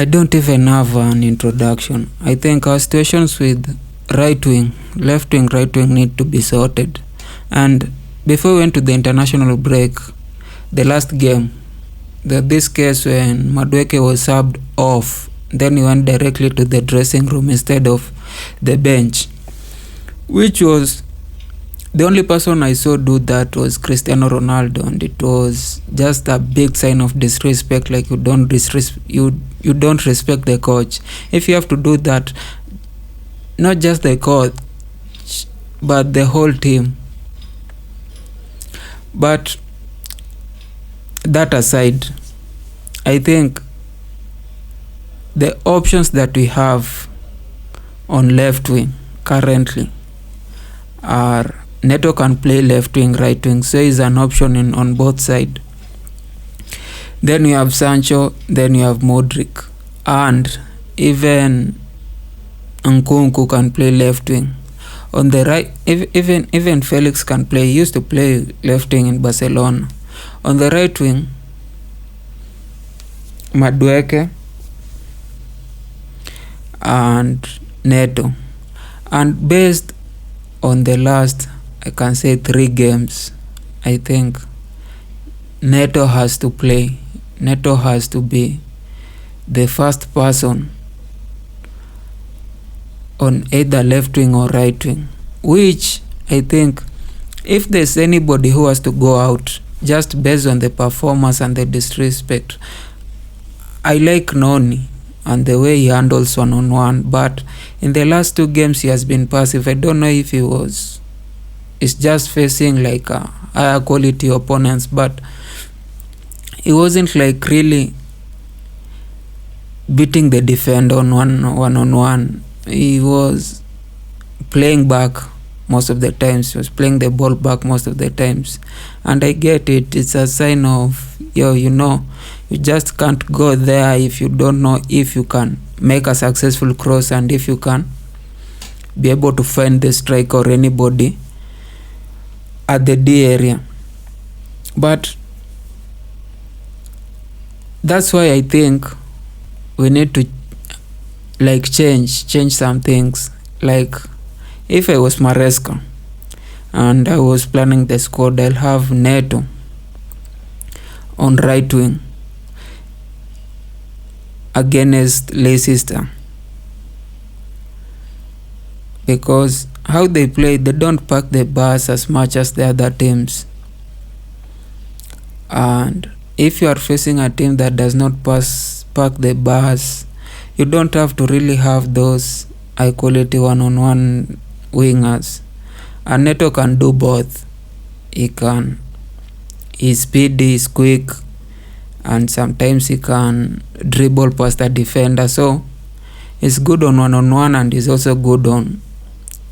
I don't even have an introduction. I think our situations with right wing, left wing, right wing need to be sorted. And before we went to the international break, the last game, this case when Madueke was subbed off, then he went directly to the dressing room instead of the bench, which was the only person I saw do that was Cristiano Ronaldo, and it was just a big sign of disrespect. Like you don't respect the coach. If you have to do that, not just the coach, but the whole team. But that aside, I think the options that we have on left wing currently are Neto can play left wing, right wing, so he's an option on both sides. Then you have Sancho, then you have Modric, and even Nkunku can play left wing. On the right, even Felix can play. He used to play left wing in Barcelona. On the right wing, Madueke and Neto. And based on the last, I can say 3 games, I think Neto has to play. Neto has to be the first person on either left wing or right wing, which I think if there's anybody who has to go out just based on the performance and the disrespect, I like Noni and the way he handles one-on-one, but in the last 2 games he has been passive. I don't know if it's just facing like higher quality opponents, but he wasn't like really beating the defender on one-on-one. He was playing back most of the times. He was playing the ball back most of the times. And I get it. It's a sign of, you just can't go there if you don't know if you can make a successful cross and if you can be able to find the striker or anybody at the D area. But that's why I think we need to change some things. Like if I was Maresca and I was planning the squad, I'll have Neto on right wing against Leicester, because how they play, they don't pack the bus as much as the other teams. And if you are facing a team that does not pack the bus, you don't have to really have those high quality one-on-one wingers. And Neto can do both. He's speedy, he's quick, and sometimes he can dribble past the defender. So he's good on one-on-one and he's also good on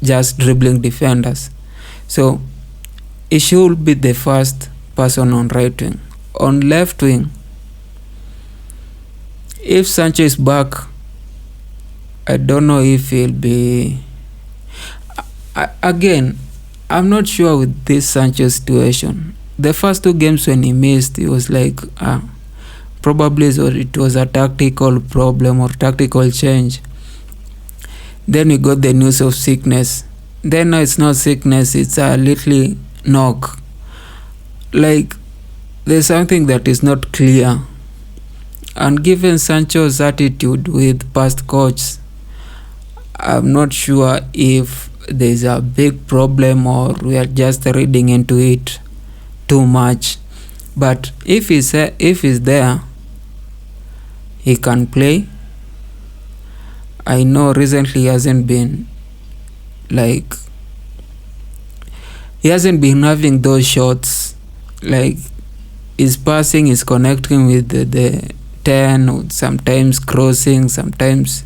just dribbling defenders. So he should be the first person on right wing. On left wing, if Sancho is back, I don't know if he'll be... Again, I'm not sure with this Sancho situation. The first 2 games when he missed, it was like probably it was a tactical problem or tactical change. Then we got the news of sickness. Then now it's not sickness, it's a little knock. Like there's something that is not clear. And given Sancho's attitude with past coaches, I'm not sure if there's a big problem or we are just reading into it too much. But if he's there, he can play. I know recently he hasn't been having those shots. Like his passing is connecting with the 10, sometimes crossing, sometimes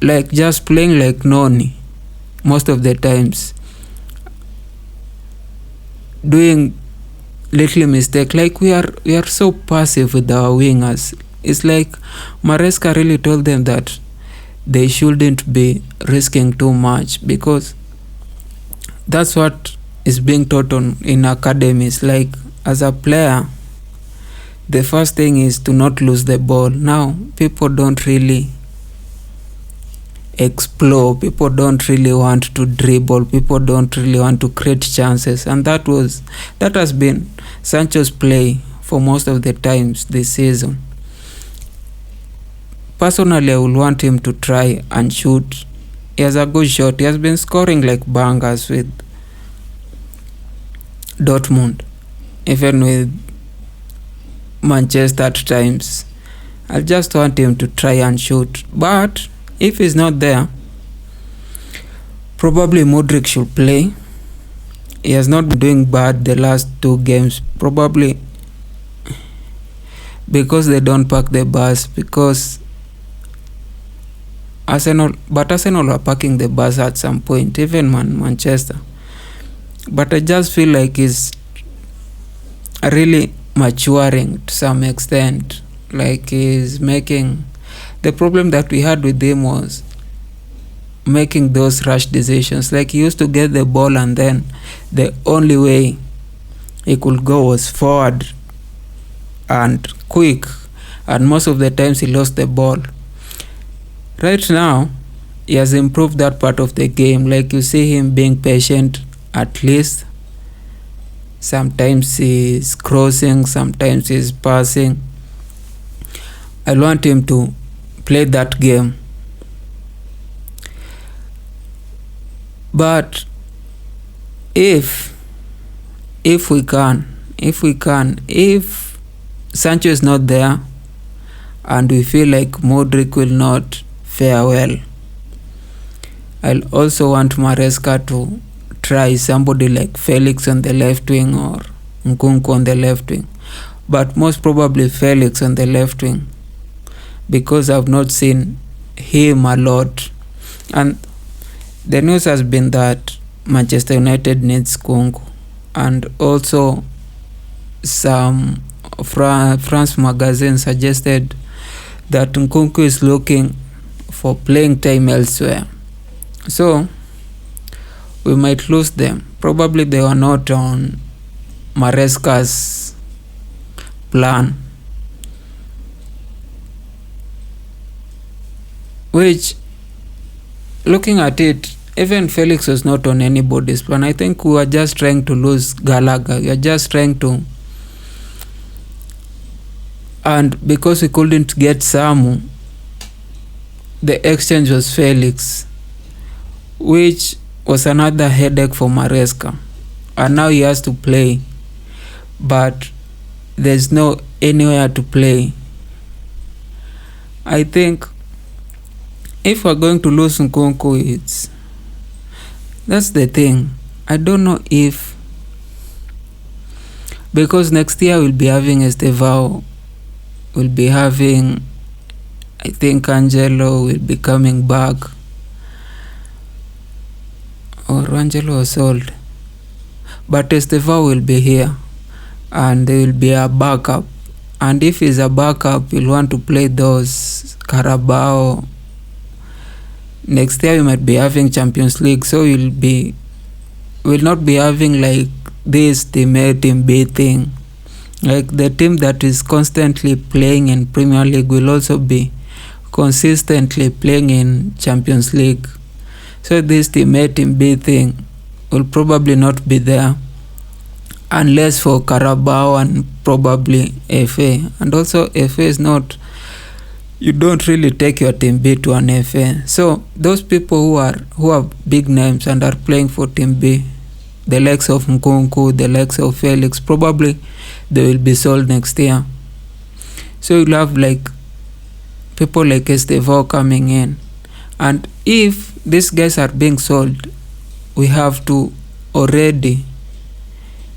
like just playing like Noni most of the times, doing little mistake. Like we are so passive with our wingers. It's like Maresca really told them that they shouldn't be risking too much, because that's what is being taught in academies. Like as a player, the first thing is to not lose the ball. Now people don't really explore, people don't really want to dribble, people don't really want to create chances, and that has been Sancho's play for most of the times this season. Personally, I would want him to try and shoot. He has a good shot. He has been scoring like bangers with Dortmund, even with Manchester at times. I just want him to try and shoot. But if he's not there, probably Modric should play. He has not been doing bad the last 2 games, probably because they don't park the bus, because Arsenal are parking the bus at some point, even Manchester. But I just feel like he's really maturing to some extent. Like he's making, the problem that we had with him was making those rash decisions. Like he used to get the ball and then the only way he could go was forward and quick, and most of the times he lost the ball. Right now he has improved that part of the game. Like you see him being patient at least. Sometimes he's crossing, sometimes he's passing. I want him to play that game. But if Sancho is not there and we feel like Modric will not fare well, I'll also want Maresca to try somebody like Felix on the left wing or Nkunku on the left wing, but most probably Felix on the left wing, because I've not seen him a lot. And the news has been that Manchester United needs Nkunku, and also some France magazine suggested that Nkunku is looking for playing time elsewhere. So we might lose them. Probably they were not on Maresca's plan, which, looking at it, even Felix was not on anybody's plan. I think we were just trying to lose Gallagher. We are just trying to, and because we couldn't get Samu, the exchange was Felix, which was another headache for Maresca. And now he has to play, but there's no anywhere to play. I think if we're going to lose Nkunku, that's the thing. I don't know if, because next year we'll be having Estevao, we'll be having, I think Angelo will be coming back, or Angelo was sold, but Estevao will be here and there will be a backup. And if he's a backup, you'll want to play those Carabao. Next year we might be having Champions League, so we'll not be having like this team A, team B thing. Like the team that is constantly playing in Premier League will also be consistently playing in Champions League. So this team A, team B thing will probably not be there, unless for Carabao and probably FA. And also FA is not, you don't really take your team B to an FA. So those people who have big names and are playing for team B, the likes of Nkunku, the likes of Felix, probably they will be sold next year. So you'll have like people like Estevao coming in. And if these guys are being sold, we have to already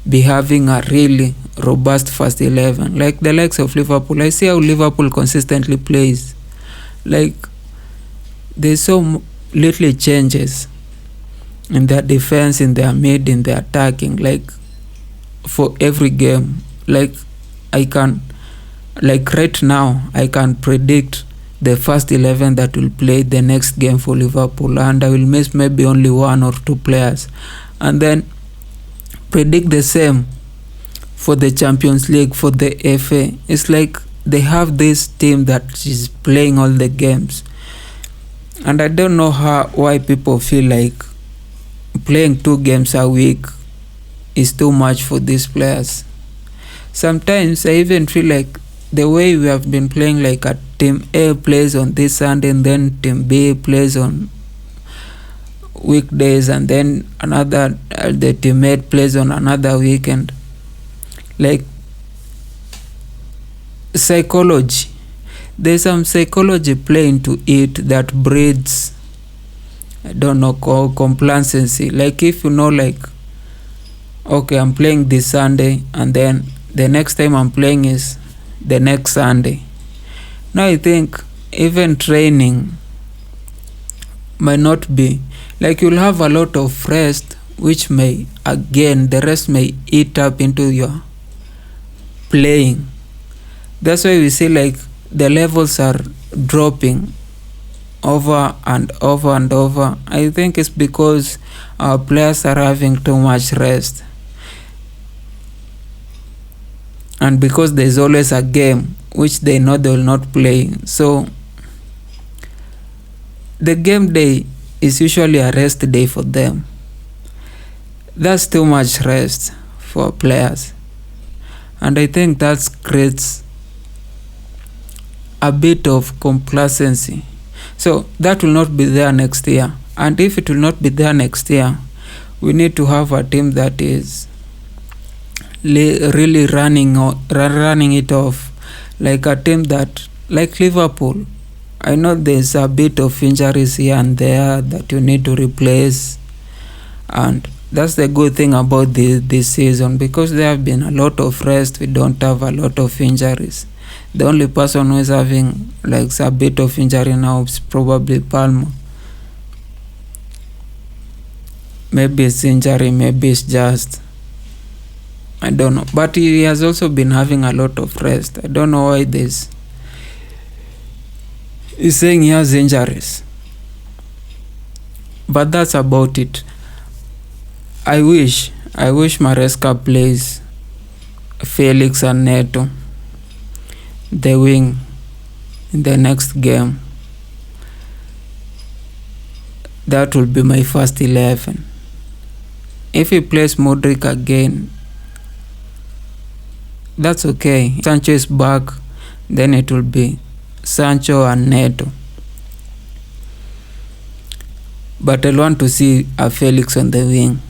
be having a really robust first 11, like the likes of Liverpool. I see how Liverpool consistently plays. Like there's so little changes in their defense, in their mid, in their attacking, like for every game. Like right now I can predict the first 11 that will play the next game for Liverpool, and I will miss maybe only 1 or 2 players, and then predict the same for the Champions League, for the FA. It's like they have this team that is playing all the games. And I don't know why people feel like playing 2 games a week is too much for these players. Sometimes I even feel like the way we have been playing, like a team A plays on this Sunday and then team B plays on weekdays, and then another the teammate plays on another weekend. Like psychology, there's some psychology playing to it that breeds, I don't know, complacency. Like if you know, like, okay, I'm playing this Sunday and then the next time I'm playing is the next Sunday. Now I think even training might not be, like, you'll have a lot of rest, which may, again, the rest may eat up into your playing. That's why we see like the levels are dropping over and over and over. I think it's because our players are having too much rest, and because there's always a game which they know they will not play. So the game day is usually a rest day for them. That's too much rest for players, and I think that creates a bit of complacency. So that will not be there next year, and if it will not be there next year, we need to have a team that is really running it off, like a team that, like Liverpool. I know there's a bit of injuries here and there that you need to replace, and that's the good thing about this season, because there have been a lot of rest. We don't have a lot of injuries. The only person who is having like a bit of injury now is probably Palmer. Maybe it's injury, maybe it's just, I don't know. But he has also been having a lot of rest. I don't know why this. He's saying he has injuries. But that's about it. I wish Maresca plays Felix and Neto, the wing, in the next game. That will be my first 11. If he plays Modric again, that's okay. Sancho is back, then it will be Sancho and Neto. But I want to see a Felix on the wing.